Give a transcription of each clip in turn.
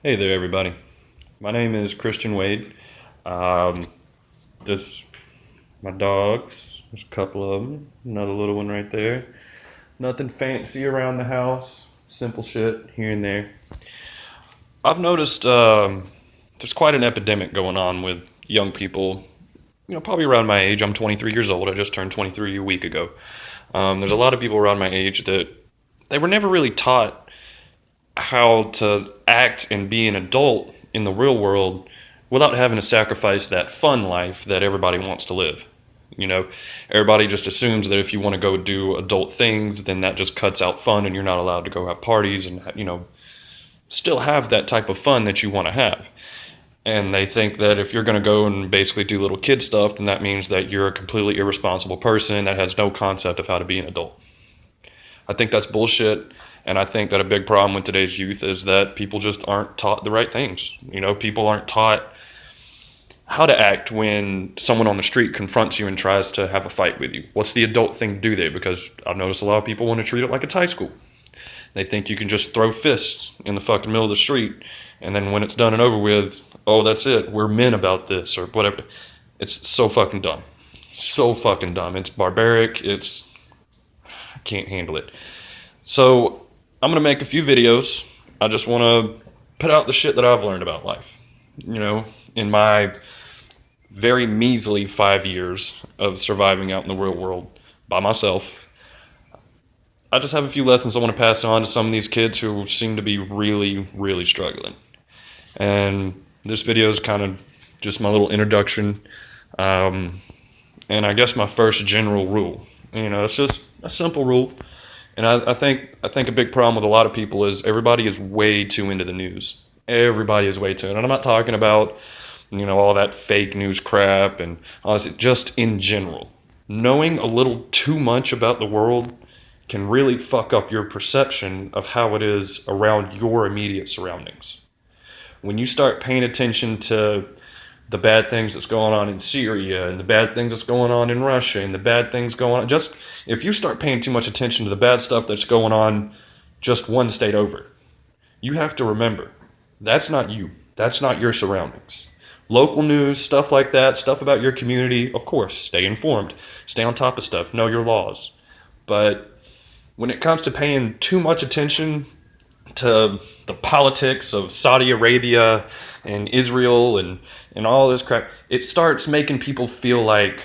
Hey there, everybody. My name is Christian Wade. Um, this my dogs. There's a couple of them. Another little one right there. Nothing fancy around the house. Simple shit here and there. I've noticed there's quite an epidemic going on with young people. Probably around my age. I'm 23 years old. I just turned 23 a week ago. There's a lot of people around my age that they were never really taught how to act and be an adult in the real world without having to sacrifice that fun life that everybody wants to live. You know, everybody just assumes that if you want to go do adult things, then that just cuts out fun and you're not allowed to go have parties and, still have that type of fun that you want to have. And they think that if you're going to go and basically do little kid stuff, then that means that you're a completely irresponsible person that has no concept of how to be an adult. I think that's bullshit. And I think that a big problem with today's youth is that people just aren't taught the right things. People aren't taught how to act when someone on the street confronts you and tries to have a fight with you. What's the adult thing to do there? Because I've noticed a lot of people want to treat it like it's high school. They think you can just throw fists in the fucking middle of the street, and then when it's done and over with, oh, that's it. We're men about this, or whatever. It's so fucking dumb. So fucking dumb. It's barbaric. I can't handle it. So I'm going to make a few videos. I just want to put out the shit that I've learned about life. In my very measly 5 years of surviving out in the real world by myself, I just have a few lessons I want to pass on to some of these kids who seem to be really, really struggling. And this video is kind of just my little introduction. And I guess my first general rule. It's just a simple rule. And I think a big problem with a lot of people is everybody is way too into the news. Everybody is way too. And I'm not talking about, all that fake news crap and all this. Just in general. Knowing a little too much about the world can really fuck up your perception of how it is around your immediate surroundings. When you start paying attention to the bad things that's going on in Syria and the bad things that's going on in Russia and the bad things going on, just if you start paying too much attention to the bad stuff that's going on just one state over, you have to remember, that's not you. That's not your surroundings. Local news, stuff like that, stuff about your community, of course, stay informed. Stay on top of stuff. Know your laws. But when it comes to paying too much attention to the politics of Saudi Arabia and Israel and all this crap, it starts making people feel like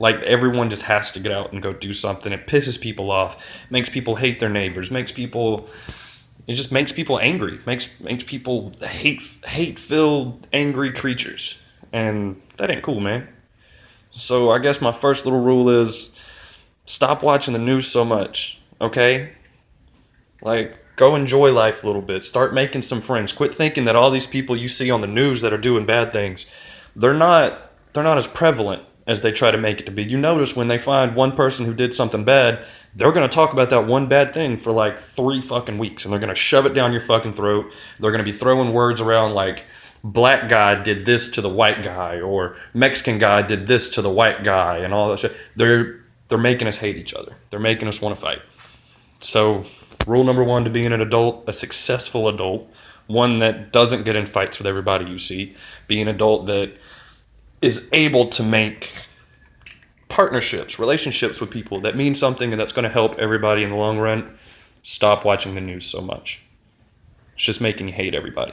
everyone just has to get out and go do something. It pisses people off, makes people hate their neighbors, it just makes people angry, makes people hate-filled, angry creatures. And that ain't cool, man. So I guess my first little rule is stop watching the news so much, okay? Go enjoy life a little bit. Start making some friends. Quit thinking that all these people you see on the news that are doing bad things, they're not as prevalent as they try to make it to be. You notice when they find one person who did something bad, they're going to talk about that one bad thing for like 3 fucking weeks, and they're going to shove it down your fucking throat. They're going to be throwing words around like black guy did this to the white guy, or Mexican guy did this to the white guy, and all that shit. They're making us hate each other. They're making us want to fight. So rule number 1 to being an adult, a successful adult, one that doesn't get in fights with everybody you see, be an adult that is able to make partnerships, relationships with people that mean something and that's going to help everybody in the long run. Stop watching the news so much. It's just making you hate everybody.